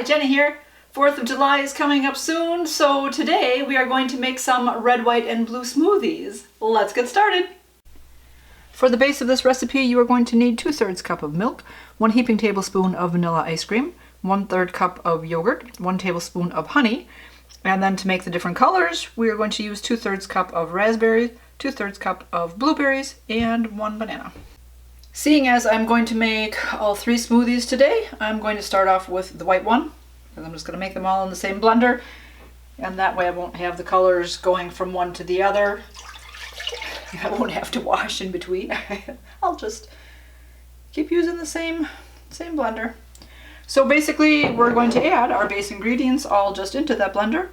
Hi, Jenny here. 4th of July is coming up soon, so today we are going to make some red, white, and blue smoothies. Let's get started. For the base of this recipe, you are going to need 2/3 cup of milk, 1 heaping tablespoon of vanilla ice cream, 1/3 cup of yogurt, 1 tablespoon of honey, and then to make the different colors, we are going to use 2/3 cup of raspberries, 2/3 cup of blueberries, and 1 banana. Seeing as I'm going to make all 3 smoothies today, I'm going to start off with the white one, because I'm just going to make them all in the same blender, and that way I won't have the colors going from one to the other. I won't have to wash in between. I'll just keep using the same blender. So basically we're going to add our base ingredients all just into that blender.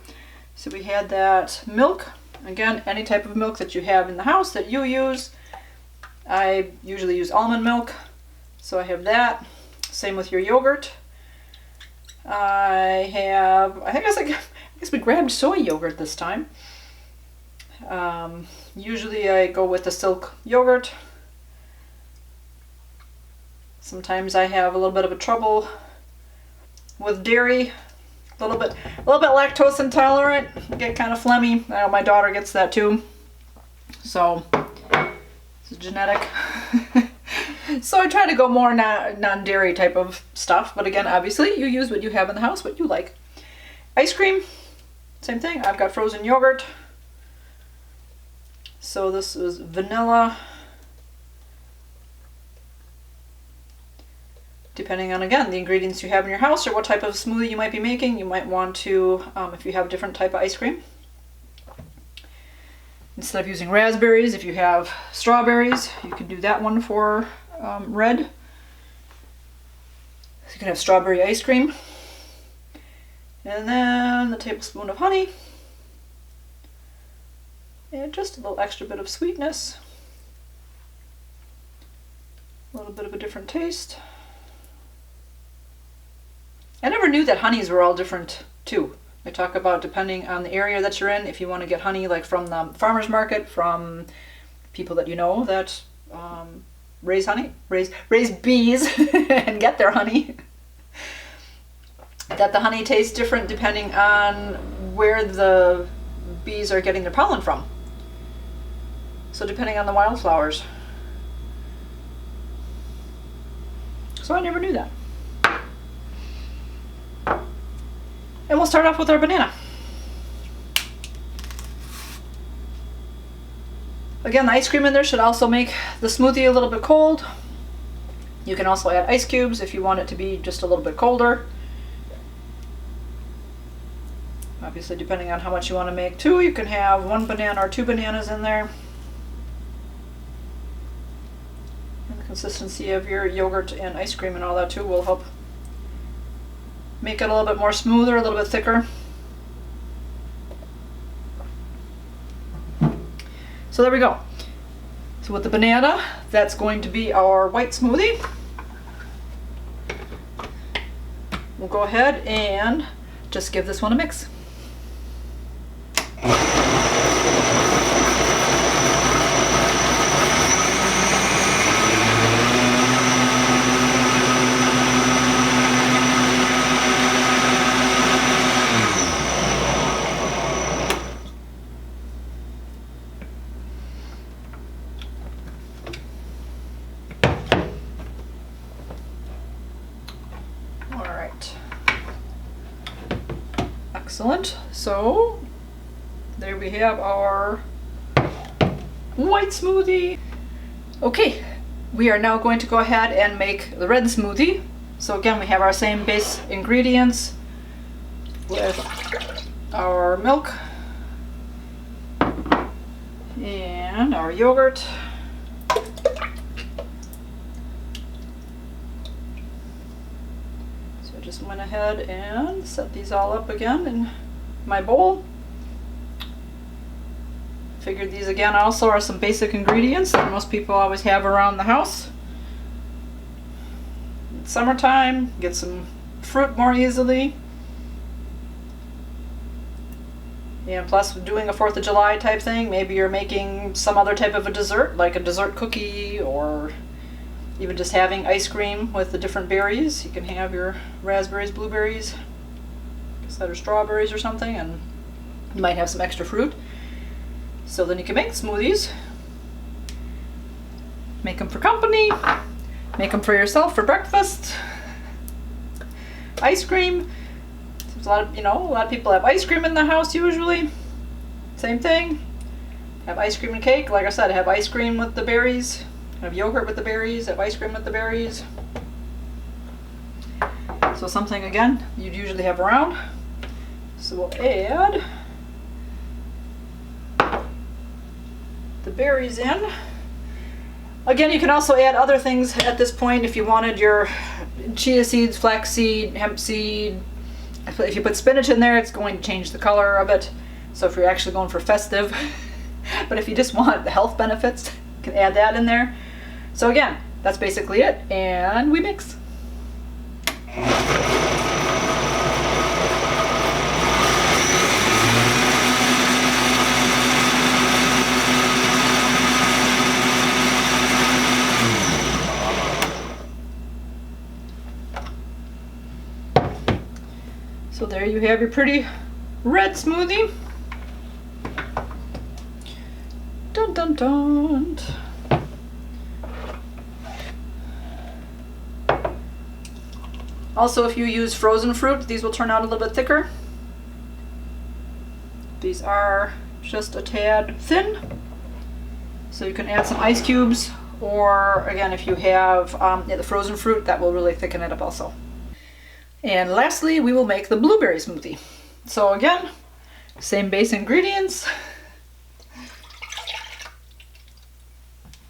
So we had that milk, again any type of milk that you have in the house that you use. I usually use almond milk, so I have that. Same with your yogurt. I guess we grabbed soy yogurt this time. Usually I go with the silk yogurt. Sometimes I have a little bit of a trouble with dairy, a little bit lactose intolerant, get kind of phlegmy. I know my daughter gets that too, so it's genetic. So I try to go more non-dairy type of stuff, but again, obviously you use what you have in the house, what you like. Ice cream, same thing. I've got frozen yogurt. So this is vanilla. Depending on, again, the ingredients you have in your house or what type of smoothie you might be making, you might want to, if you have a different type of ice cream. Instead of using raspberries, if you have strawberries, you can do that one for red. So you can have strawberry ice cream. And then the tablespoon of honey. And just a little extra bit of sweetness. A little bit of a different taste. I never knew that honeys were all different too. I talk about depending on the area that you're in, if you want to get honey like from the farmer's market, from people that you know that raise bees and get their honey, that the honey tastes different depending on where the bees are getting their pollen from. So depending on the wildflowers. So I never knew that. And we'll start off with our banana. Again, the ice cream in there should also make the smoothie a little bit cold. You can also add ice cubes if you want it to be just a little bit colder. Obviously, depending on how much you want to make too, you can have 1 banana or 2 bananas in there. And the consistency of your yogurt and ice cream and all that too will help make it a little bit more smoother, a little bit thicker. So there we go. So with the banana, that's going to be our white smoothie. We'll go ahead and just give this one a mix. Excellent. So there we have our white smoothie. Okay, we are now going to go ahead and make the red smoothie. So again, we have our same base ingredients with our milk and our yogurt. Just went ahead and set these all up again in my bowl. Figured these again also are some basic ingredients that most people always have around the house. It's summertime, get some fruit more easily. And plus, doing a 4th of July type thing, maybe you're making some other type of a dessert, like a dessert cookie, or even just having ice cream with the different berries. You can have your raspberries, blueberries, instead of strawberries or something, and you might have some extra fruit. So then you can make smoothies. Make them for company. Make them for yourself for breakfast. Ice cream. There's a lot of people have ice cream in the house usually. Same thing. Have ice cream and cake. Like I said, have ice cream with the berries. Have yogurt with the berries. Have ice cream with the berries. So something, again, you'd usually have around. So we'll add the berries in. Again, you can also add other things at this point if you wanted your chia seeds, flaxseed, hemp seed. If you put spinach in there, it's going to change the color of it. So if you're actually going for festive, but if you just want the health benefits, you can add that in there. So again, that's basically it, and we mix. So there you have your pretty red smoothie. Dun dun dun. Also, if you use frozen fruit, these will turn out a little bit thicker. These are just a tad thin. So you can add some ice cubes, or again, if you have the frozen fruit, that will really thicken it up also. And lastly, we will make the blueberry smoothie. So again, same base ingredients.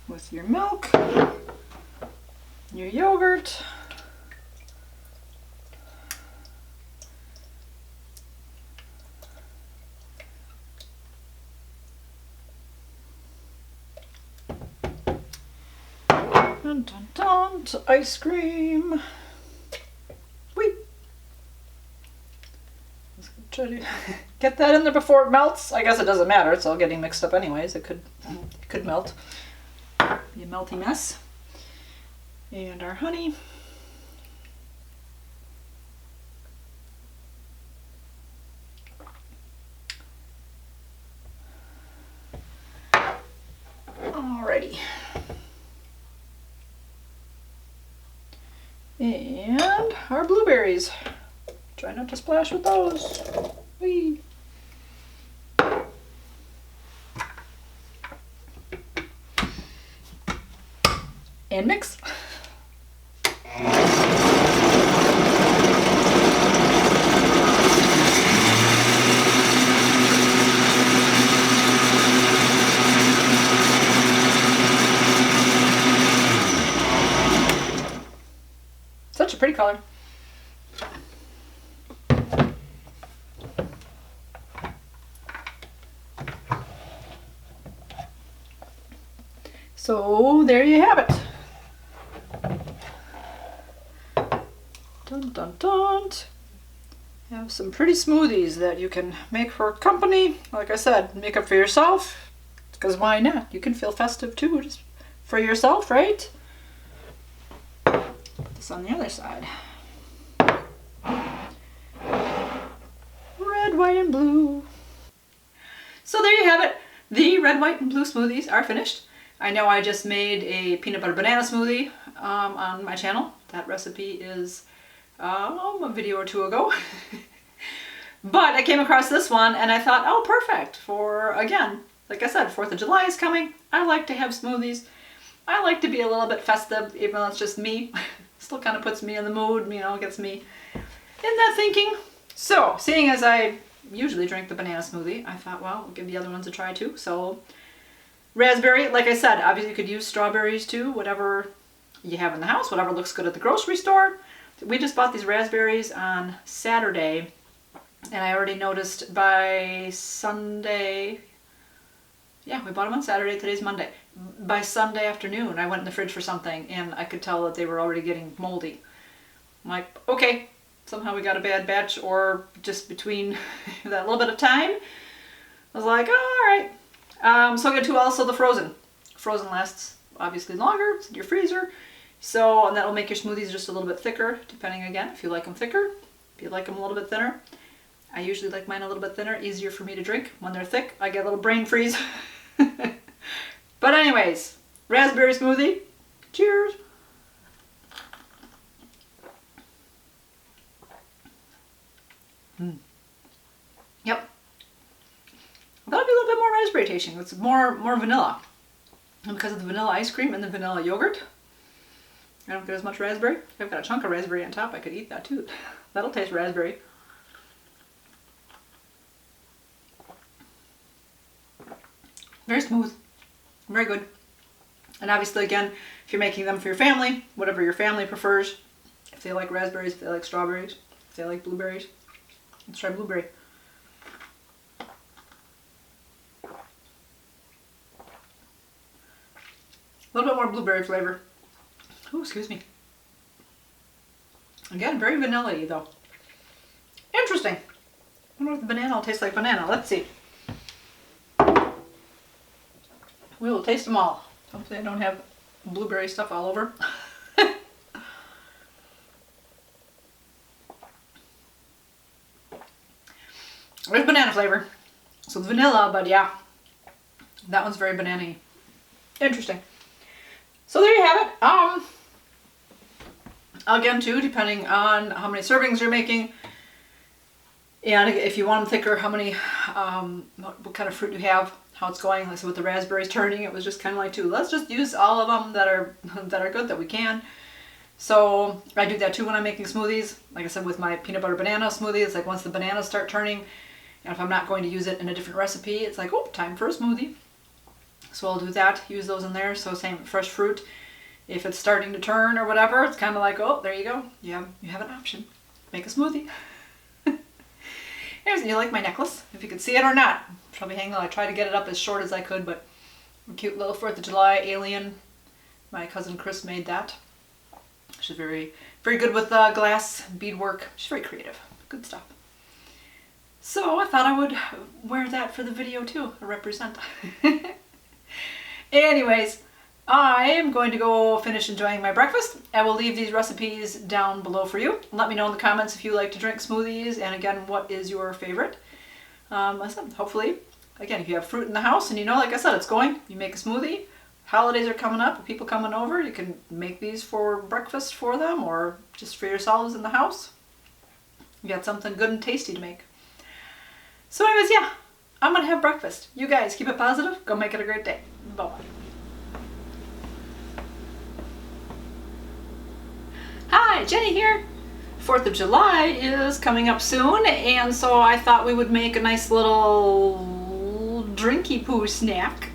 With your milk, your yogurt, dun, dun, dun, ice cream. Whee! Let's try to get that in there before it melts. I guess it doesn't matter. It's all getting mixed up anyways. It could melt. Be a melty mess. And our honey. Alrighty. And our blueberries. Try not to splash with those. Whee! And mix. Such a pretty color. So there you have it. Dun dun dun. Have some pretty smoothies that you can make for company. Like I said, make up for yourself, because why not? You can feel festive too, just for yourself, right? This on the other side. Red, white, and blue. So there you have it. The red, white, and blue smoothies are finished. I know I just made a peanut butter banana smoothie on my channel. That recipe is a video or two ago. But I came across this one and I thought, oh, perfect for, again, like I said, 4th of July is coming. I like to have smoothies. I like to be a little bit festive, even though it's just me. Still kind of puts me in the mood, you know, gets me in that thinking. So, seeing as I usually drink the banana smoothie, I thought, well, we'll give the other ones a try too. So, raspberry, like I said, obviously you could use strawberries too, whatever you have in the house, whatever looks good at the grocery store. We just bought these raspberries on Saturday, and I already noticed by Sunday, yeah, we bought them on Saturday, today's Monday. By Sunday afternoon, I went in the fridge for something, and I could tell that they were already getting moldy. I'm like, okay, somehow we got a bad batch, or just between that little bit of time, I was like, oh, alright. So I got to also the frozen. Frozen lasts obviously longer, it's in your freezer. So, and that'll make your smoothies just a little bit thicker, depending again, if you like them thicker, if you like them a little bit thinner. I usually like mine a little bit thinner, easier for me to drink. When they're thick, I get a little brain freeze. But anyways, raspberry smoothie. Cheers. Yep. I thought it'd be a little bit more raspberry tasting. It's more vanilla. And because of the vanilla ice cream and the vanilla yogurt, I don't get as much raspberry. If I've got a chunk of raspberry on top, I could eat that too. That'll taste raspberry. Very smooth. Very good. And obviously, again, if you're making them for your family, whatever your family prefers, if they like raspberries, if they like strawberries, if they like blueberries, let's try blueberry. A little bit more blueberry flavor. Oh, excuse me. Again, very vanilla-y though. Interesting. I wonder if the banana will taste like banana. Let's see. We will taste them all. Hopefully I don't have blueberry stuff all over. There's banana flavor. So it's vanilla, but yeah. That one's very banana-y. Interesting. So there you have it. Again too, depending on how many servings you're making, and if you want them thicker, how many, what kind of fruit you have, how it's going. Like I said, with the raspberries turning, it was just kind of like, let's just use all of them that are good that we can. So I do that too when I'm making smoothies. Like I said, with my peanut butter banana smoothie, it's like once the bananas start turning, and if I'm not going to use it in a different recipe, it's like, oh, time for a smoothie. So I'll do that, use those in there. So same, fresh fruit. If it's starting to turn or whatever, it's kind of like, oh, there you go. You have an option. Make a smoothie. Here's, you like my necklace, if you could see it or not. Probably hanging on. I tried to get it up as short as I could, but a cute little 4th of July alien. My cousin Chris made that. She's very, very good with glass beadwork. She's very creative. Good stuff. So I thought I would wear that for the video too, to represent. Anyways, I am going to go finish enjoying my breakfast. I will leave these recipes down below for you. Let me know in the comments if you like to drink smoothies, and again, what is your favorite. Listen, hopefully, again, if you have fruit in the house and you know, like I said, it's going, you make a smoothie. Holidays are coming up, people coming over, you can make these for breakfast for them or just for yourselves in the house. You got something good and tasty to make. So anyways, yeah, I'm gonna have breakfast. You guys keep it positive, go make it a great day. Bye-bye. Hi, Jenny here. 4th of July is coming up soon, and so I thought we would make a nice little drinky poo snack